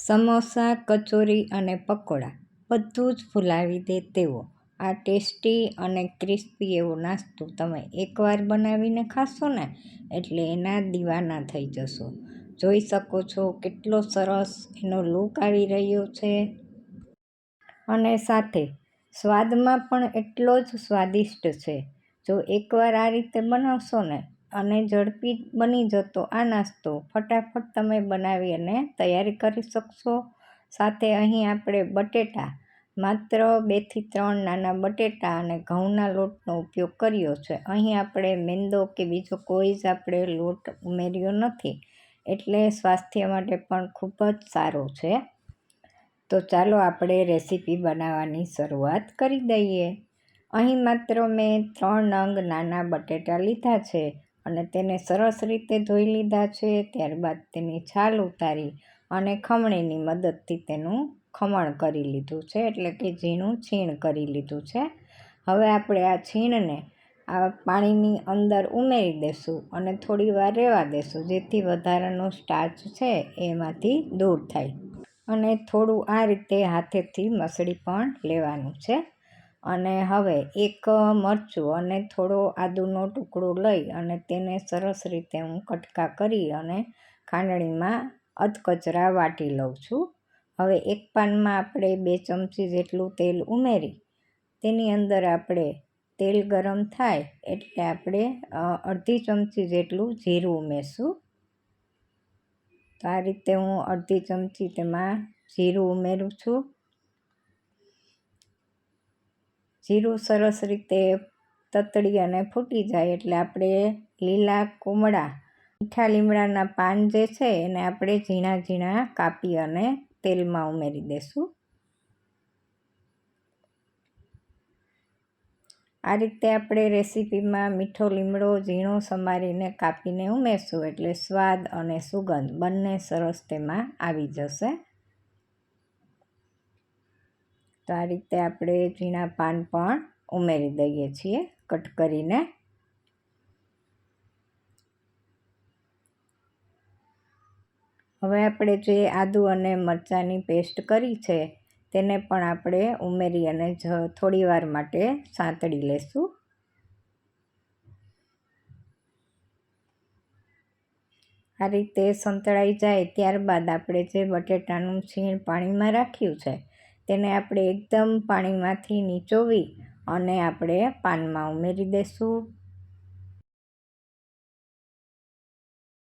સમોસા, કચોરી અને પકોડા બધું જ ભૂલાવી દે તેવો આ ટેસ્ટી અને ક્રિસ્પી એવો નાસ્તો તમે એકવાર બનાવીને ખાશો ને એટલે એના દીવાના થઈ જશો. જોઈ શકો છો કેટલો સરસ એનો લુક આવી રહ્યો છે અને સાથે સ્વાદમાં પણ એટલો જ સ્વાદિષ્ટ છે. જો એકવાર આ રીતે બનાવશો ને અને ઝડપી બની જતો આ નાસ્તો ફટાફટ તમે બનાવી અને તૈયારી કરી શકશો. સાથે અહીં આપણે બટેટા માત્ર 2 થી 3 નાના બટેટા અને ઘઉંના લોટનો ઉપયોગ કર્યો છે. અહીં આપણે મેંદો કે બીજો કોઈ જ આપણે લોટ ઉમેર્યો નથી, એટલે સ્વાસ્થ્ય માટે પણ ખૂબ જ સારો છે. તો ચાલો આપણે રેસીપી બનાવવાની શરૂઆત કરી દઈએ. અહીં માત્ર મેં 3 નંગ નાના બટેટા લીધા છે અને તેને સરસ રીતે ધોઈ લીધા છે. ત્યારબાદ તેની છાલ ઉતારી અને ખમણીની મદદથી તેનું ખમણ કરી લીધું છે, એટલે કે ઝીણું છીણ કરી લીધું છે. હવે આપણે આ છીણને આ પાણીની અંદર ઉમેરી દેશું અને થોડી વાર રહેવા દેશું, જેથી વધારાનો સ્ટાર્ચ છે એમાંથી દૂર થાય. અને થોડું આ રીતે હાથેથી મસળી પણ લેવાનું છે. અને હવે એક મરચું અને થોડો આદુનો ટુકડો લઈ અને તેને સરસ રીતે હું કટકા કરી અને ખાંડણીમાં અધકચરા વાટી લઉં છું. હવે એક પાનમાં આપણે 2 ચમચી જેટલું તેલ ઉમેરી તેની અંદર આપણે તેલ ગરમ થાય એટલે આપણે અડધી ચમચી જેટલું જીરું ઉમેરશું. તો આ રીતે હું અડધી ચમચી તેમાં જીરું ઉમેરું છું. જીરું સરસ રીતે તતડી અને ફૂટી જાય એટલે આપણે લીલા કોમળા મીઠા લીમડાના પાન જે છે એને આપણે ઝીણા ઝીણા કાપી અને તેલમાં ઉમેરી દઈશું. આ રીતે આપણે રેસીપીમાં મીઠો લીમડો ઝીણો સમારીને કાપીને ઉમેરશું એટલે સ્વાદ અને સુગંધ બંને સરસ તેમાં આવી જશે. તો આ રીતે આપણે ઝીણા પાન પણ ઉમેરી દઈએ છીએ કટ કરીને. હવે આપણે જે આદુ અને મરચાંની પેસ્ટ કરી છે તેને પણ આપણે ઉમેરી અને થોડી વાર માટે સાંતળી લેશું. આ રીતે સંતળાઈ જાય ત્યારબાદ આપણે જે બટેટાનું છીણ પાણીમાં રાખ્યું છે તેને આપણે એકદમ પાણીમાંથી નીચોવી અને આપણે પાનમાં ઉમેરી દઈશું.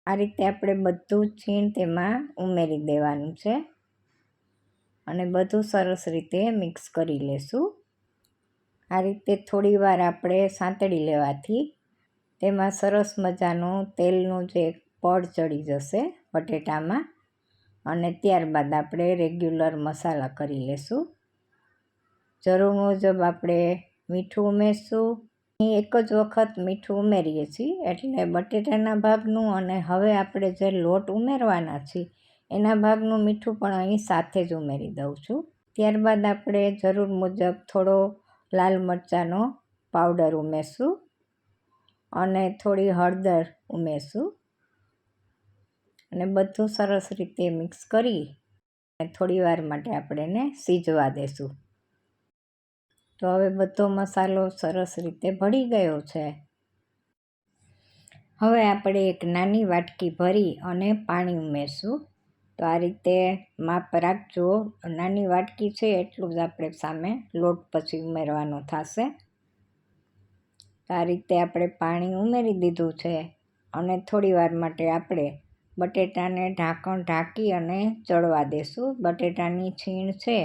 આ રીતે આપણે બધું જ છીણ તેમાં ઉમેરી દેવાનું છે અને બધું સરસ રીતે મિક્સ કરી લેશું. આ રીતે થોડી વાર આપણે સાંતળી લેવાથી તેમાં સરસ મજાનું તેલનું જે પડ ચડી જશે બટેટામાં અને ત્યારબાદ આપણે રેગ્યુલર મસાલા કરી લેશું. જરૂર મુજબ આપણે મીઠું ઉમેરશું. એક જ વખત મીઠું ઉમેરીએ છીએ એટલે બટેટાના ભાગનું અને હવે આપણે જે લોટ ઉમેરવાના છીએ એના ભાગનું મીઠું પણ અહીં સાથે જ ઉમેરી દઉં છું. ત્યારબાદ આપણે જરૂર મુજબ થોડો લાલ મરચાંનો પાવડર ઉમેરશું અને થોડી હળદર ઉમેરશું અને બધું સરસ રીતે મિક્સ કરી અને થોડી વાર માટે આપણે એને સીજવા દેશું. તો હવે બધો મસાલો સરસ રીતે ભળી ગયો છે. હવે આપણે એક નાની વાટકી ભરી અને પાણી ઉમેરશું. તો આ રીતે માપ રાખજો, નાની વાટકી છે એટલું જ આપણે સામે લોટ પછી ઉમેરવાનો થશે. આ રીતે આપણે પાણી ઉમેરી દીધું છે અને થોડી વાર માટે આપણે બટેટાને ઢાંકી અને ચડવા દેશું. બટેટાની છીણ છે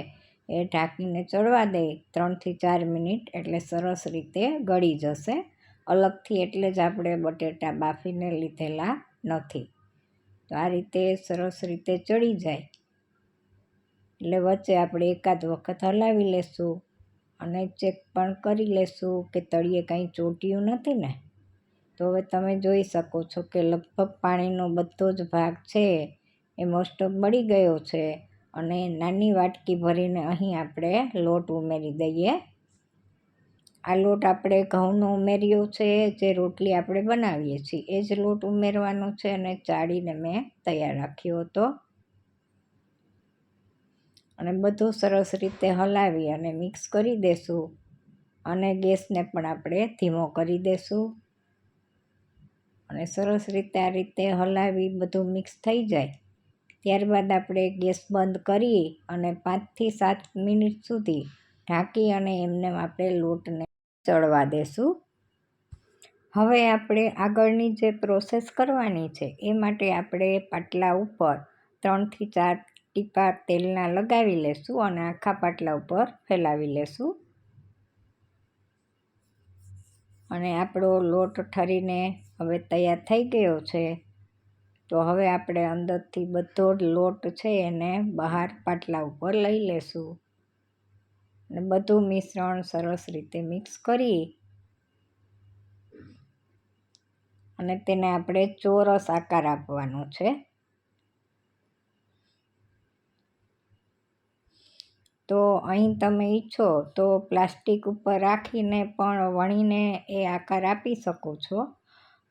એ ઢાંકીને ચડવા દે 3 થી 4 મિનિટ એટલે સરસ રીતે ગળી જશે અલગથી, એટલે જ આપણે બટેટા બાફીને લીધેલા નથી. તો આ રીતે સરસ રીતે ચડી જાય એટલે વચ્ચે આપણે એકાદ વખત હલાવી લેશું અને ચેક પણ કરી લેશું કે તળિયે કંઈ ચોંટ્યું નથી ને. તો હવે તમે જોઈ શકો છો કે લગભગ પાણીનો બધો જ ભાગ છે એ મોસ્ટ ઓફ બળી ગયો છે અને નાની વાટકી ભરીને અહીં આપણે લોટ ઉમેરી દઈએ. આ લોટ આપણે ઘઉંનો ઉમેર્યો છે, જે રોટલી આપણે બનાવીએ છીએ એ જ લોટ ઉમેરવાનો છે અને ચાળીને મેં તૈયાર રાખ્યો હતો. અને બધું સરસ રીતે હલાવી અને મિક્સ કરી દેશું અને ગેસને પણ આપણે ધીમો કરી દેશું અને સરસ રીતે આ રીતે હલાવી બધું મિક્સ થઈ જાય ત્યારબાદ આપણે ગેસ બંધ કરી અને 5થી 7 મિનિટ સુધી ઢાંકી અને એમને આપણે લોટને ચડવા દેશું. હવે આપણે આગળની જે પ્રોસેસ કરવાની છે એ માટે આપણે પાટલા ઉપર 3થી 4 ટીપા તેલના લગાવી લેશું અને આખા પાટલા ઉપર ફેલાવી લેશું અને આપણો લોટ ઠરીને હવે તૈયાર થઈ ગયો છે. તો હવે આપણે અંદરથી બધો જ લોટ છે એને બહાર પાટલા ઉપર લઈ લેશું અને બધું મિશ્રણ સરસ રીતે મિક્સ કરી અને તેને આપણે ચોરસ આકાર આપવાનો છે. તો અહીં તમે ઈચ્છો તો પ્લાસ્ટિક ઉપર રાખીને પણ વણીને એ આકાર આપી શકો છો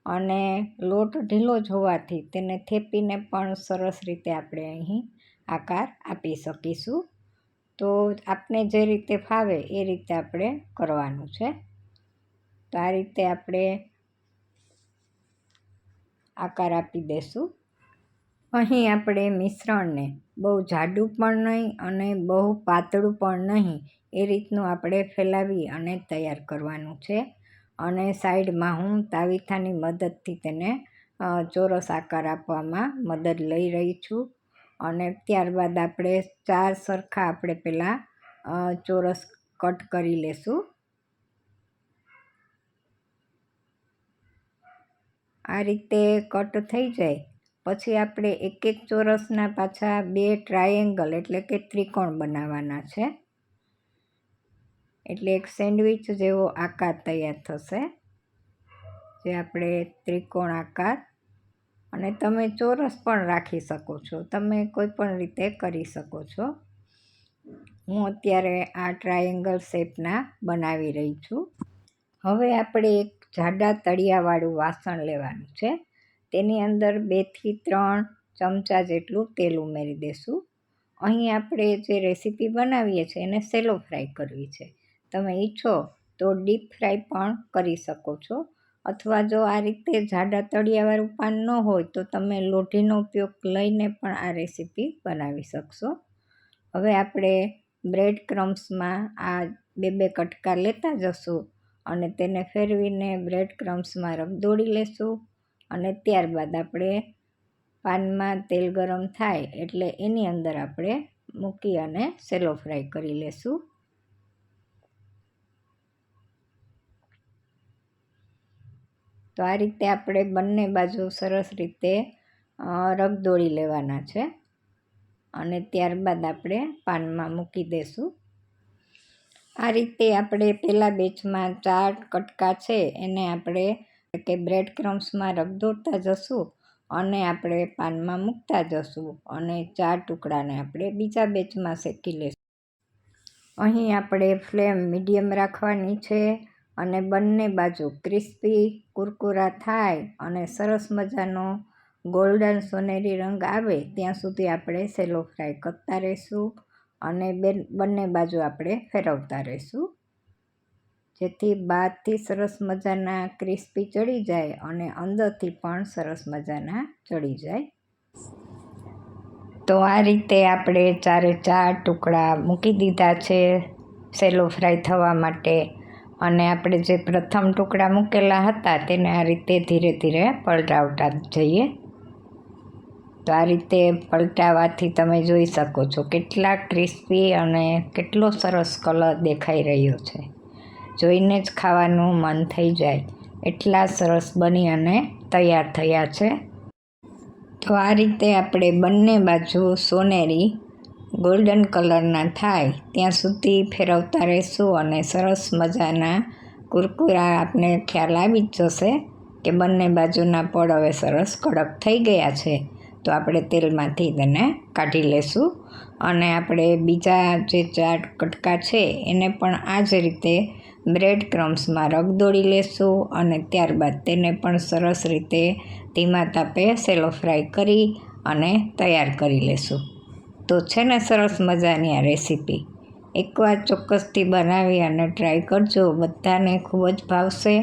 અને લોટ ઢીલો જ હોવાથી તેને થેપીને પણ સરસ રીતે આપણે અહીં આકાર આપી શકીશું. તો આપને જે રીતે ફાવે એ રીતે આપણે કરવાનું છે. તો આ રીતે આપણે આકાર આપી દઈશું. અહીં આપણે મિશ્રણને બહુ જાડું પણ નહીં અને બહુ પાતળું પણ નહીં એ રીતનું આપણે ફેલાવી અને તૈયાર કરવાનું છે અને સાઈડમાં હું તાવીથાની મદદથી તેને ચોરસ આકાર આપવામાં મદદ લઈ રહી છું અને ત્યારબાદ આપણે 4 સરખા આપણે પહેલાં ચોરસ કટ કરી લેશું. આ રીતે કટ થઈ જાય પછી આપણે એક ચોરસના પાછા 2 ટ્રાયેંગલ એટલે કે ત્રિકોણ બનાવવાના છે એટલે એક સેન્ડવિચ જેવો આકાર તૈયાર થશે જે આપણે ત્રિકોણ આકાર અને તમે ચોરસ પણ રાખી શકો છો, તમે કોઈ પણ રીતે કરી શકો છો. હું અત્યારે આ ટ્રાયેંગલ શેપના બનાવી રહી છું. હવે આપણે એક જાડા તળિયાવાળું વાસણ લેવાનું છે. તેની અંદર 2થી 3 ચમચા જેટલું તેલ ઉમેરી દઈશું. અહીં આપણે જે રેસીપી બનાવીએ છીએ એને સેલો ફ્રાય કરવી છે. તમે ઈચ્છો તો ડીપ ફ્રાય પણ કરી શકો છો અથવા જો આ રીતે જાડા તળિયાવાળું પાન ન હોય તો તમે લોઢીનો ઉપયોગ લઈને પણ આ રેસીપી બનાવી શકશો. હવે આપણે બ્રેડ ક્રમ્સમાં આ 2 કટકા લેતા જશું અને તેને ફેરવીને બ્રેડ ક્રમ્સમાં રગદોળી લેશું અને ત્યારબાદ આપણે પાનમાં તેલ ગરમ થાય એટલે એની અંદર આપણે મૂકી અને સેલો ફ્રાય કરી લેશું. તો આ રીતે આપણે બંને બાજુ સરસ રીતે રગદોળી લેવાના છે અને ત્યારબાદ આપણે પાનમાં મૂકી દઈશું. આ રીતે આપણે પહેલા બેચમાં 4 કટકા છે એને આપણે કે બ્રેડ ક્રમ્સમાં રગદોળતા જશું અને આપણે પાનમાં મૂકતા જશું અને 4 ટુકડાને આપણે બીજા બેચમાં શેકી લઈશું. અહીં આપણે ફ્લેમ મીડિયમ રાખવાની છે અને બંને બાજુ ક્રિસ્પી કુરકુરા થાય અને સરસ મજાનો ગોલ્ડન સોનેરી રંગ આવે ત્યાં સુધી આપણે સેલો ફ્રાય કરતા રહીશું અને બંને બાજુ આપણે ફેરવતા રહીશું જેથી બહારથી સરસ મજાના ક્રિસ્પી ચડી જાય અને અંદરથી પણ સરસ મજાના ચડી જાય. તો આ રીતે આપણે 4 ટુકડા મૂકી દીધા છે સેલો ફ્રાય થવા માટે અને આપણે જે પ્રથમ ટુકડા મૂકેલા હતા તેને આ રીતે ધીરે ધીરે પલટાવતા જઈએ. તો આ રીતે પલટાવવાથી તમે જોઈ શકો છો કેટલા ક્રિસ્પી અને કેટલો સરસ કલર દેખાઈ રહ્યો છે. જોઈને જ ખાવાનું મન થઈ જાય એટલા સરસ બની અને તૈયાર થયા છે. તો આ રીતે આપણે બંને બાજુ સોનેરી ગોલ્ડન કલરના થાય ત્યાં સુધી ફેરવતા રહીશું અને સરસ મજાના કુરકુરા આપને ખ્યાલ આવી જ જશે કે બંને બાજુના પડ હવે સરસ કડક થઈ ગયા છે. તો આપણે તેલમાંથી તેને કાઢી લેશું અને આપણે બીજા જે 4 કટકા છે એને પણ આ જ રીતે બ્રેડ ક્રમ્સમાં રગદોળી લેશું અને ત્યારબાદ તેને પણ સરસ રીતે ધીમા તાપે સેલો ફ્રાય કરી અને તૈયાર કરી લેશું. તો છે ને સરસ મજાની આ રેસીપી એકવાર ચોક્કસથી બનાવી અને ટ્રાય કરજો, બધાને ખૂબ જ ભાવશે.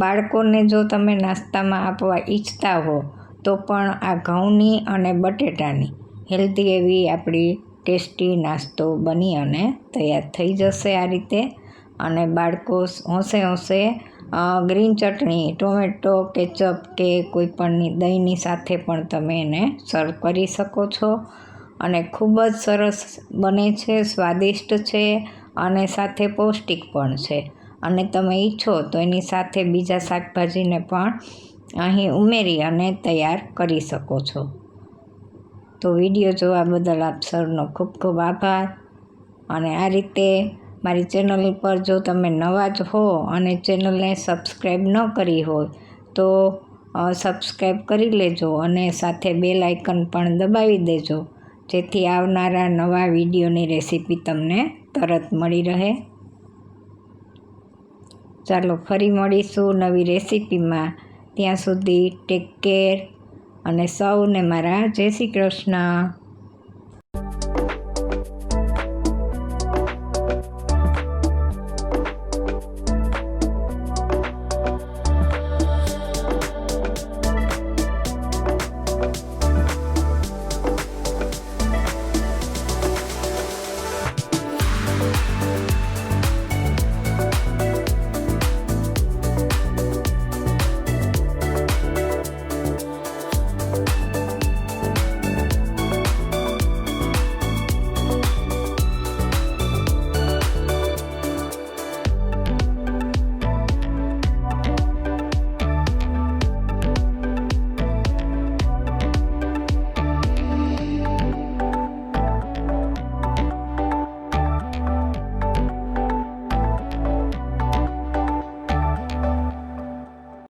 બાળકોને જો તમે નાસ્તામાં આપવા ઈચ્છતા હો તો પણ આ ઘઉંની અને બટેટાની હેલ્ધી એવી આપણી ટેસ્ટી નાસ્તો બની અને તૈયાર થઈ જશે આ રીતે. અને બાળકો હોંશે હોંશે ગ્રીન ચટણી, ટોમેટો કેચઅપ કે કોઈ પણની દહીંની સાથે પણ તમે એને સર્વ કરી શકો છો. અને ખૂબ જ સરસ બને છે, સ્વાદિષ્ટ છે અને સાથે પૌષ્ટિક પણ છે. અને તમે ઈચ્છો તો એની સાથે બીજા શાકભાજીને પણ અહીં ઉમેરી અને તૈયાર કરી શકો છો. તો વિડીયો જોવા બદલ આપ સૌનો ખૂબ ખૂબ આભાર. અને આ રીતે મારી ચેનલ પર જો તમે નવા જ હો અને ચેનલને સબસ્ક્રાઈબ ન કરી હોય તો સબસ્ક્રાઈબ કરી લેજો અને સાથે બેલ આઇકન પણ દબાવી દેજો, જેથી આવનારા નવા વિડીયોની રેસીપી તમને તરત મળી રહે. ચાલો ફરી મળીશું નવી રેસીપીમાં. ત્યાં સુધી ટેક કેર અને સૌને મારા જય શ્રી કૃષ્ણ.